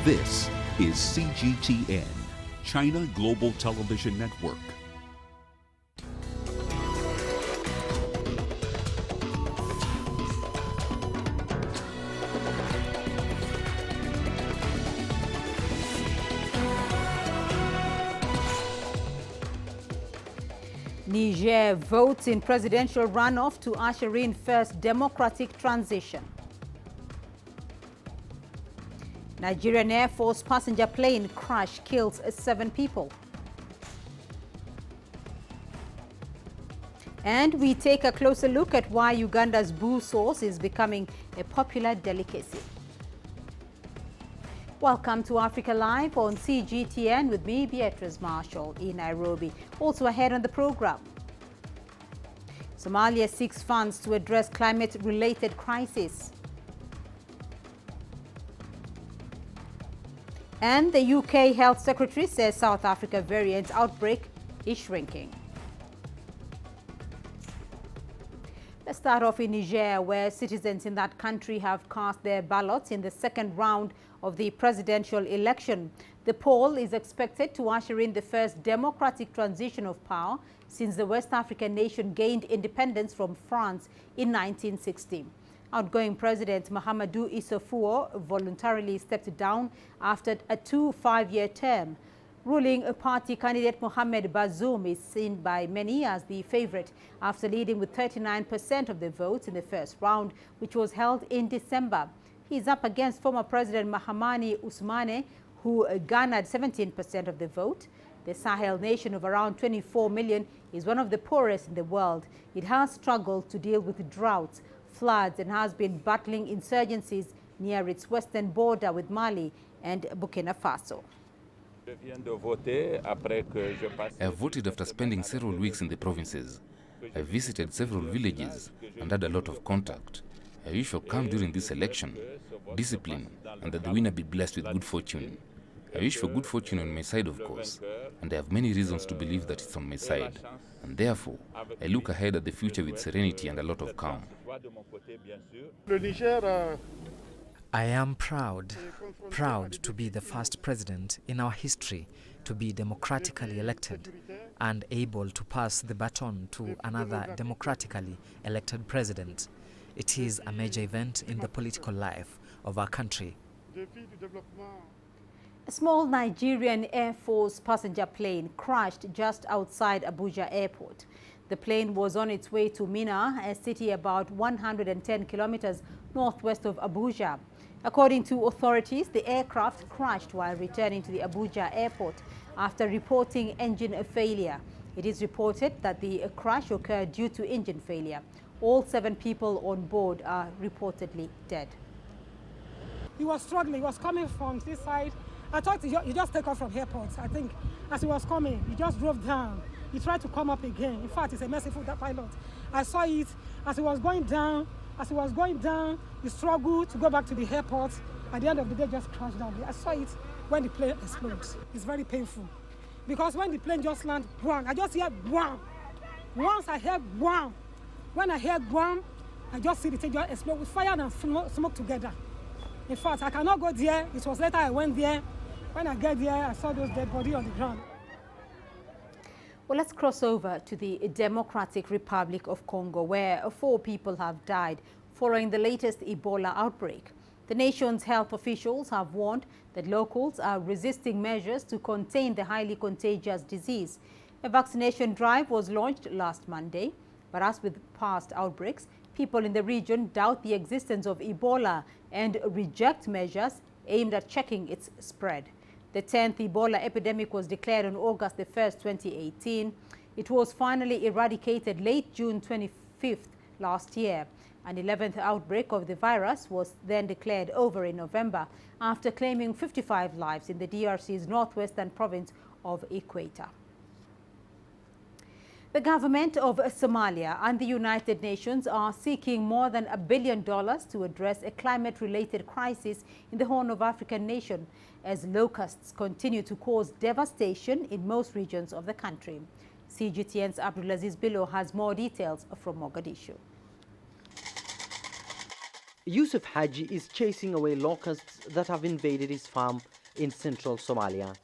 This is CGTN, China Global Television Network. Niger votes in presidential runoff to usher in first democratic transition. Nigerian Air Force passenger plane crash kills 7 people. And we take a closer look at why Uganda's boo sauce is becoming a popular delicacy. Welcome to Africa Live on CGTN with me, Beatrice Marshall, in Nairobi. Also ahead on the program, Somalia seeks funds to address climate-related crisis. And the UK Health Secretary says South Africa variant outbreak is shrinking. Let's start off in Niger, where citizens in that country have cast their ballots in the second round of the presidential election. The poll is expected to usher in the first democratic transition of power since the West African nation gained independence from France in 1960. Outgoing President Mahamadou Issoufou voluntarily stepped down after a 5-year term. Ruling party candidate Mohamed Bazoum is seen by many as the favorite after leading with 39% of the votes in the first round, which was held in December. He is up against former President Mahamani Ousmane, who garnered 17% of the vote. The Sahel nation of around 24 million is one of the poorest in the world. It has struggled to deal with droughts, floods, and has been battling insurgencies near its western border with Mali and Burkina Faso. I have voted after spending several weeks in the provinces. I visited several villages and had a lot of contact. I wish for calm during this election, discipline, and that the winner be blessed with good fortune. I wish for good fortune on my side, of course, and I have many reasons to believe that it's on my side. And therefore, I look ahead at the future with serenity and a lot of calm. I am proud to be the first president in our history to be democratically elected and able to pass the baton to another democratically elected president. It is a major event in the political life of our country. A small Nigerian Air Force passenger plane crashed just outside Abuja Airport. The plane was on its way to Minna, a city about 110 kilometers northwest of Abuja. According to authorities, the aircraft crashed while returning to the Abuja airport after reporting engine failure. It is reported that the crash occurred due to engine failure. All 7 people on board are reportedly dead. He was struggling. He was coming from this side. I thought he just take off from airport. I think as he was coming, he just drove down. He tried to come up again. In fact, it's a merciful pilot. I saw it as he was going down. As he was going down, he struggled to go back to the airport. At the end of the day, just crashed down. I saw it when the plane explodes. It's very painful. Because when the plane just lands, I just hear wham. Once I hear wham. When I hear wham, I just see the thing just explode with fire and smoke together. In fact, I cannot go there. It was later I went there. When I get there, I saw those dead bodies on the ground. Well, let's cross over to the Democratic Republic of Congo, where 4 people have died following the latest Ebola outbreak. The nation's health officials have warned that locals are resisting measures to contain the highly contagious disease. A vaccination drive was launched last Monday, but as with past outbreaks, people in the region doubt the existence of Ebola and reject measures aimed at checking its spread. The 10th Ebola epidemic was declared on August 1st, 2018. It was finally eradicated late June 25th last year. An 11th outbreak of the virus was then declared over in November after claiming 55 lives in the DRC's northwestern province of Equator. The government of Somalia and the United Nations are seeking more than $1 billion to address a climate-related crisis in the Horn of African nation as locusts continue to cause devastation in most regions of the country. CGTN's Abdulaziz Bilo has more details from Mogadishu. Yusuf Haji is chasing away locusts that have invaded his farm in central Somalia.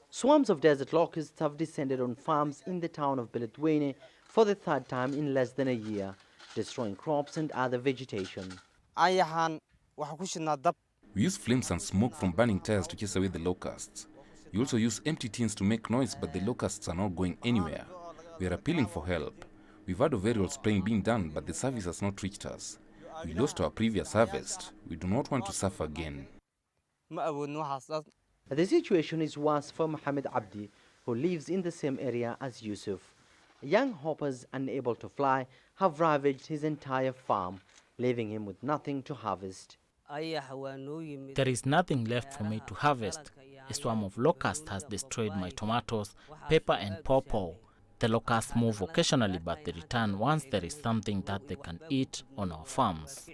Swarms of desert locusts have descended on farms in the town of Beledweyne for the third time in less than a year, destroying crops and other vegetation. We use flames and smoke from burning tires to chase away the locusts. We also use empty tins to make noise, but the locusts are not going anywhere. We are appealing for help. We've heard of aerial spraying being done, but the service has not reached us. We lost our previous harvest. We do not want to suffer again. The situation is worse for Mohammed Abdi, who lives in the same area as Yusuf. Young hoppers unable to fly have ravaged his entire farm, leaving him with nothing to harvest. There is nothing left for me to harvest. A swarm of locusts has destroyed my tomatoes, pepper and pawpaw. The locusts move occasionally, but they return once there is something that they can eat on our farms.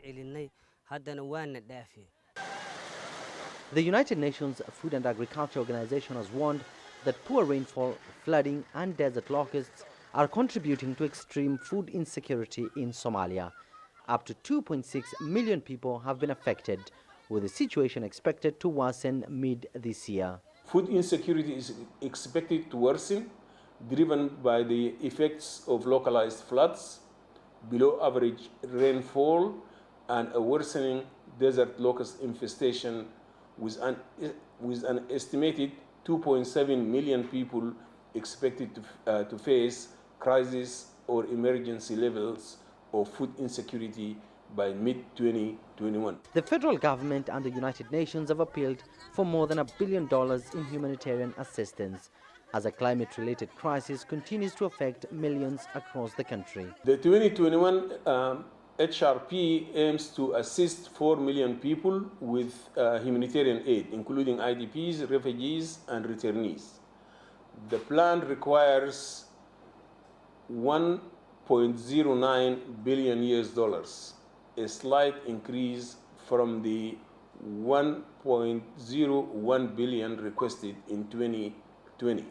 The United Nations Food and Agriculture Organization has warned that poor rainfall, flooding and desert locusts are contributing to extreme food insecurity in Somalia. Up to 2.6 million people have been affected, with the situation expected to worsen mid this year. Food insecurity is expected to worsen, driven by the effects of localized floods, below average rainfall, and a worsening desert locust infestation with an estimated 2.7 million people expected to face crisis or emergency levels of food insecurity by mid-2021. The federal government and the United Nations have appealed for more than $1 billion in humanitarian assistance as a climate-related crisis continues to affect millions across the country. The 2021 HRP aims to assist 4 million people with humanitarian aid, including IDPs, refugees, and returnees. The plan requires $1.09 billion, a slight increase from the $1.01 billion requested in 2020.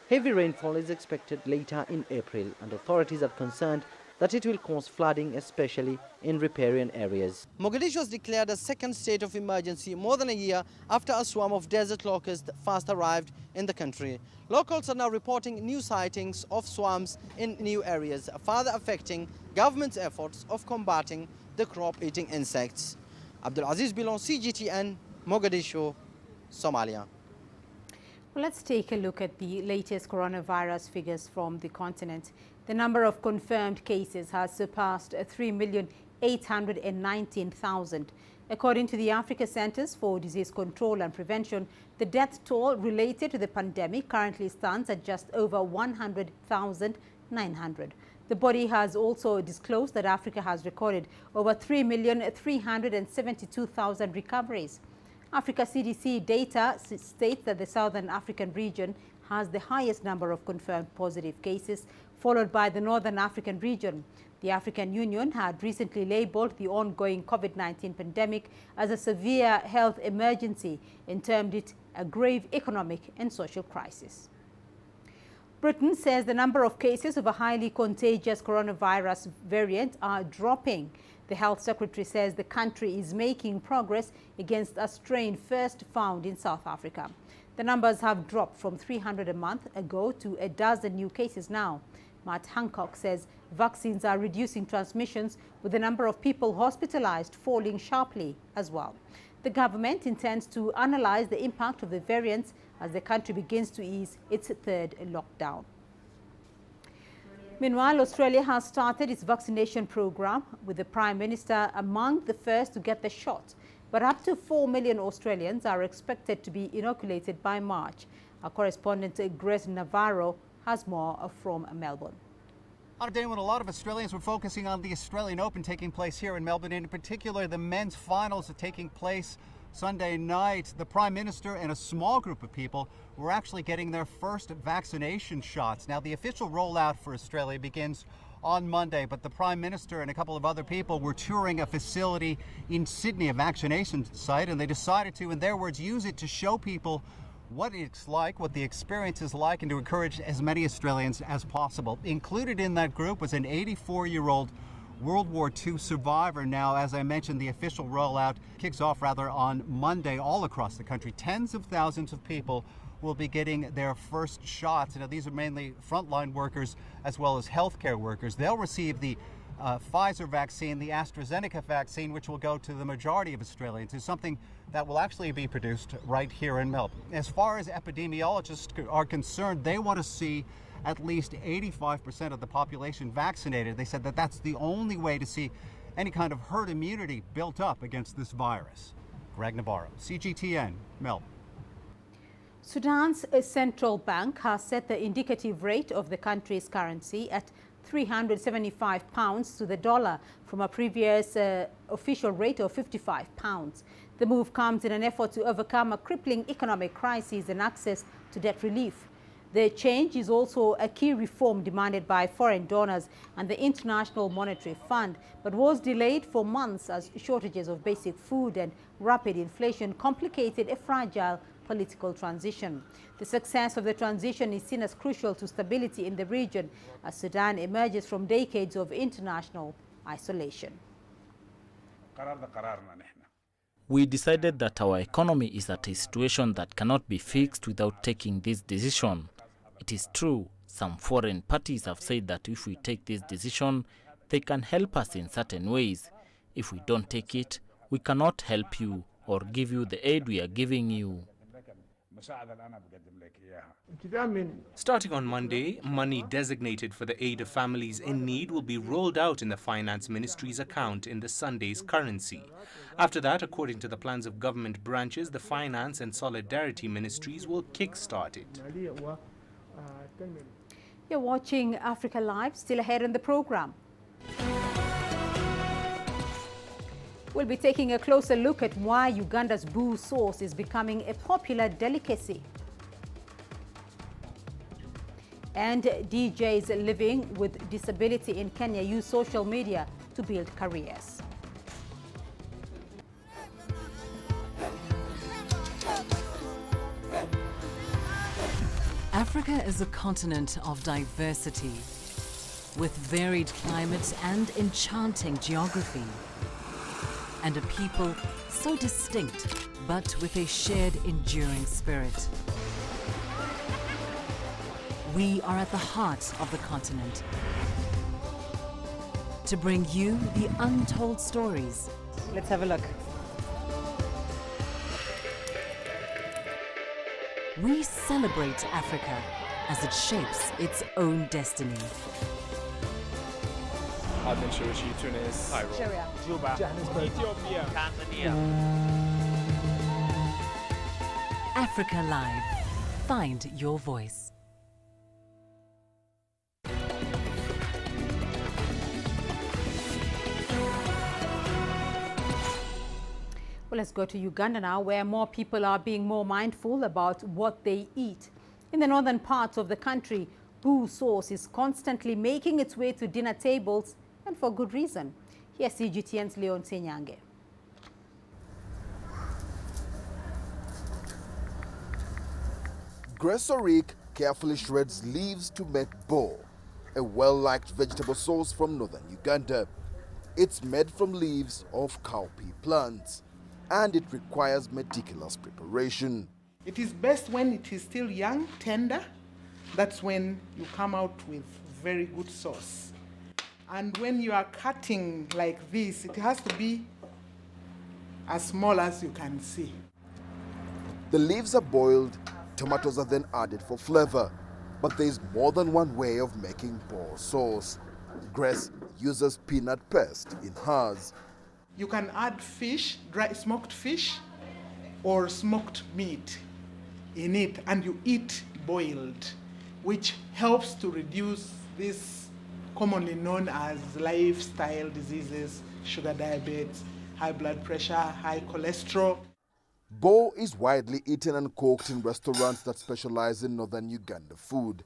Heavy rainfall is expected later in April, and authorities are concerned that it will cause flooding, especially in riparian areas. Mogadishu has declared a second state of emergency more than a year after a swarm of desert locusts first arrived in the country. Locals are now reporting new sightings of swarms in new areas, further affecting government's efforts of combating the crop-eating insects. Abdul Aziz Bilon, CGTN, Mogadishu, Somalia. Well, let's take a look at the latest coronavirus figures from the continent. The number of confirmed cases has surpassed 3,819,000. According to the Africa Centers for Disease Control and Prevention, the death toll related to the pandemic currently stands at just over 100,900. The body has also disclosed that Africa has recorded over 3,372,000 recoveries. Africa CDC data states that the Southern African region has the highest number of confirmed positive cases, followed by the Northern African region. The African Union had recently labeled the ongoing COVID-19 pandemic as a severe health emergency and termed it a grave economic and social crisis. Britain says the number of cases of a highly contagious coronavirus variant are dropping. The Health Secretary says the country is making progress against a strain first found in South Africa. The numbers have dropped from 300 a month ago to a dozen new cases now. Matt Hancock says vaccines are reducing transmissions, with the number of people hospitalized falling sharply as well. The government intends to analyze the impact of the variants as the country begins to ease its third lockdown. Meanwhile, Australia has started its vaccination program, with the Prime Minister among the first to get the shot. But up to 4 million Australians are expected to be inoculated by March. Our correspondent Grace Navarro has more from Melbourne. On a day when a lot of Australians were focusing on the Australian Open taking place here in Melbourne, and in particular the men's finals are taking place Sunday night, the Prime Minister and a small group of people were actually getting their first vaccination shots. Now, the official rollout for Australia begins on Monday, but the Prime Minister and a couple of other people were touring a facility in Sydney, a vaccination site, and they decided to, in their words, use it to show people what it's like, what the experience is like, and to encourage as many Australians as possible. Included in that group was an 84-year-old World War II survivor. Now, as I mentioned, the official rollout kicks off on Monday all across the country. Tens of thousands of people will be getting their first shots. Now, these are mainly frontline workers as well as healthcare workers. They'll receive the Pfizer vaccine, the AstraZeneca vaccine, which will go to the majority of Australians. It's something that will actually be produced right here in Melbourne. As far as epidemiologists are concerned, they want to see at least 85% of the population vaccinated. They said that that's the only way to see any kind of herd immunity built up against this virus. Greg Navarro, CGTN, Melbourne. Sudan's central bank has set the indicative rate of the country's currency at £375 to the dollar from a previous official rate of £55. The move comes in an effort to overcome a crippling economic crisis and access to debt relief. The change is also a key reform demanded by foreign donors and the International Monetary Fund, but was delayed for months as shortages of basic food and rapid inflation complicated a fragile political transition. The success of the transition is seen as crucial to stability in the region as Sudan emerges from decades of international isolation. We decided that our economy is at a situation that cannot be fixed without taking this decision. It is true, some foreign parties have said that if we take this decision, they can help us in certain ways. If we don't take it, we cannot help you or give you the aid we are giving you. Starting on Monday, money designated for the aid of families in need will be rolled out in the Finance Ministry's account in the Sunday's currency. After that, according to the plans of government branches, the Finance and Solidarity Ministries will kick-start it. You're watching Africa Live, still ahead in the program. We'll be taking a closer look at why Uganda's boo sauce is becoming a popular delicacy. And DJs living with disability in Kenya use social media to build careers. Africa is a continent of diversity, with varied climates and enchanting geography, and a people so distinct, but with a shared enduring spirit. We are at the heart of the continent to bring you the untold stories. Let's have a look. We celebrate Africa as it shapes its own destiny. I've been Shirushi, Tunis, Cairo, Juba, Johannesburg, Ethiopia, Tanzania. Africa Live. Find your voice. Well, let's go to Uganda now, where more people are being more mindful about what they eat. In the northern parts of the country, boo sauce is constantly making its way to dinner tables, and for good reason. Here's CGTN's Leon Senyange. Grace Orik carefully shreds leaves to make bo, a well-liked vegetable sauce from northern Uganda. It's made from leaves of cowpea plants, and it requires meticulous preparation. It is best when it is still young, tender. That's when you come out with very good sauce. And when you are cutting like this, it has to be as small as you can see. The leaves are boiled, tomatoes are then added for flavor. But there's more than one way of making bo sauce. Grace uses peanut paste in hers. You can add fish, dry smoked fish, or smoked meat in it, and you eat boiled, which helps to reduce this commonly known as lifestyle diseases, sugar diabetes, high blood pressure, high cholesterol. Bo is widely eaten and cooked in restaurants that specialize in northern Uganda food.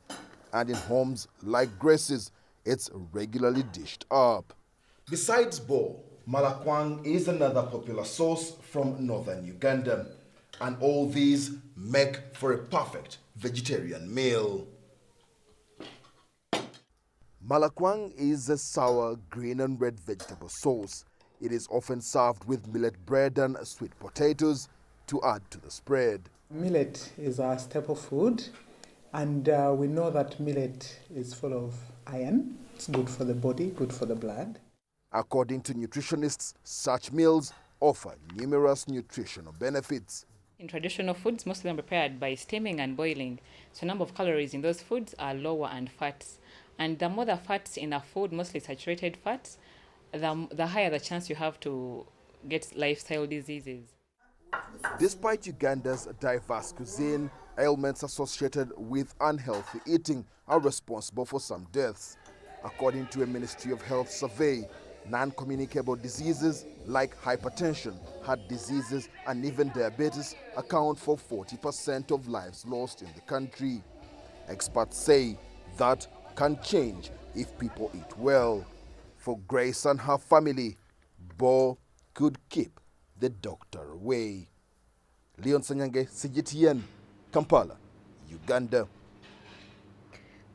And in homes like Grace's, it's regularly dished up. Besides bo, malakwang is another popular sauce from northern Uganda. And all these make for a perfect vegetarian meal. Malakwang is a sour green and red vegetable sauce. It is often served with millet bread and sweet potatoes to add to the spread. Millet is our staple food, and we know that millet is full of iron. It's good for the body, good for the blood. According to nutritionists, such meals offer numerous nutritional benefits. In traditional foods, most of them are prepared by steaming and boiling. So the number of calories in those foods are lower and fats. And the more the fats in a food, mostly saturated fats, the higher the chance you have to get lifestyle diseases. Despite Uganda's diverse cuisine, ailments associated with unhealthy eating are responsible for some deaths. According to a Ministry of Health survey, non-communicable diseases like hypertension, heart diseases, and even diabetes account for 40% of lives lost in the country. Experts say that can change if people eat well. For Grace and her family, Bo could keep the doctor away. Leon Sanyange, CGTN, Kampala, Uganda.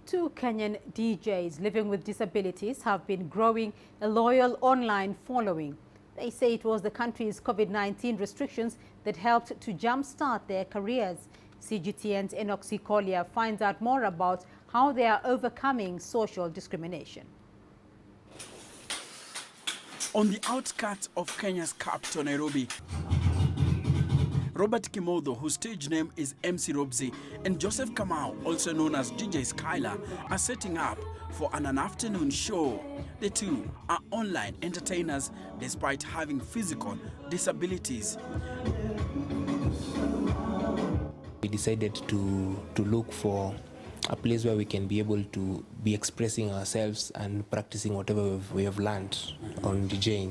2 Kenyan DJs living with disabilities have been growing a loyal online following. They say it was the country's COVID-19 restrictions that helped to jumpstart their careers. CGTN's Enoch Sikolia finds out more about how they are overcoming social discrimination. On the outskirts of Kenya's capital, Nairobi, Robert Kimotho, whose stage name is MC Robsy, and Joseph Kamau, also known as DJ Skylar, are setting up for an afternoon show. The two are online entertainers despite having physical disabilities. We decided to look for a place where we can be able to be expressing ourselves and practicing whatever we have learned on DJing.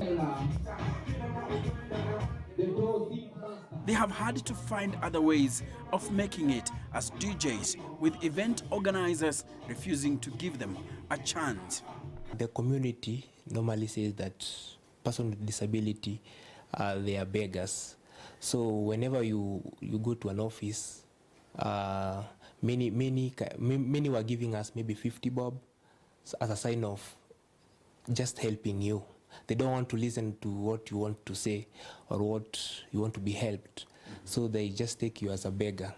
They have had to find other ways of making it as DJs, with event organizers refusing to give them a chance. The community normally says that persons with disability, they are beggars. So whenever you go to an office, many were giving us maybe 50 bob as a sign of just helping you. They don't want to listen to what you want to say or what you want to be helped. So they just take you as a beggar.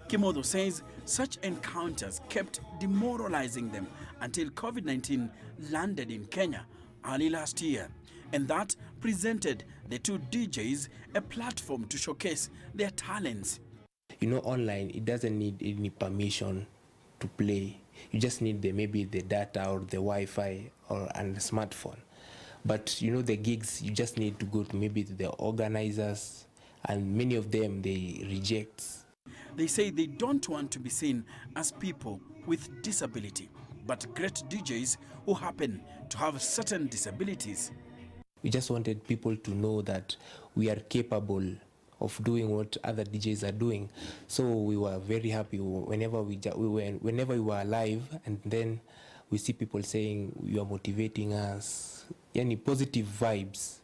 Kimotho says such encounters kept demoralizing them until COVID-19 landed in Kenya early last year. And that presented the two DJs a platform to showcase their talents. You know, online, it doesn't need any permission to play. You just need maybe the data or the Wi-Fi and the smartphone. But you know, the gigs, you just need to go to maybe the organizers, and many of them, they reject. They say they don't want to be seen as people with disability, but great DJs who happen to have certain disabilities. We just wanted people to know that we are capable of doing what other DJs are doing. So we were very happy whenever we were live, and then we see people saying you are motivating us. Any positive vibes,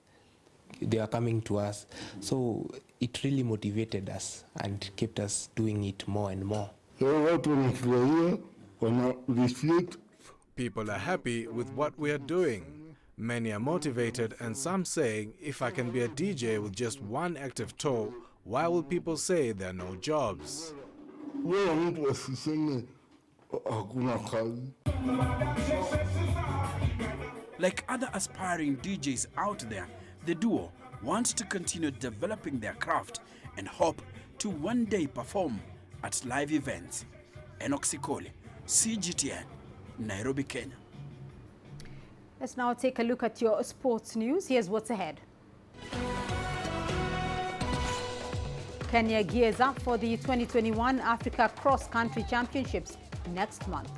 they are coming to us. So it really motivated us and kept us doing it more and more. People are happy with what we are doing. Many are motivated, and some saying, if I can be a DJ with just one active toe, why will people say there are no jobs? Like other aspiring DJs out there, the duo want to continue developing their craft and hope to one day perform at live events. Enoch Sikolia, CGTN, Nairobi, Kenya. Let's now take a look at your sports news. Here's what's ahead. Kenya gears up for the 2021 Africa Cross Country Championships next month.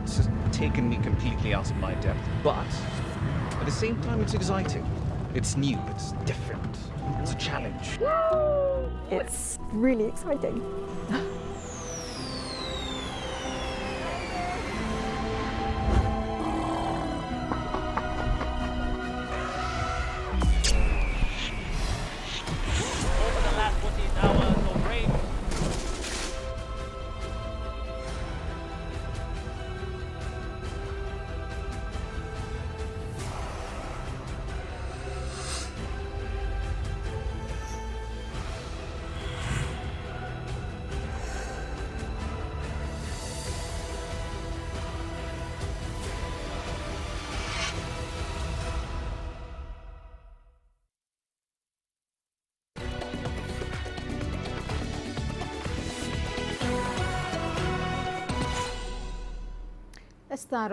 It's just taken me completely out of my depth, but at the same time it's exciting. It's new, it's different, it's a challenge. It's really exciting. Let's start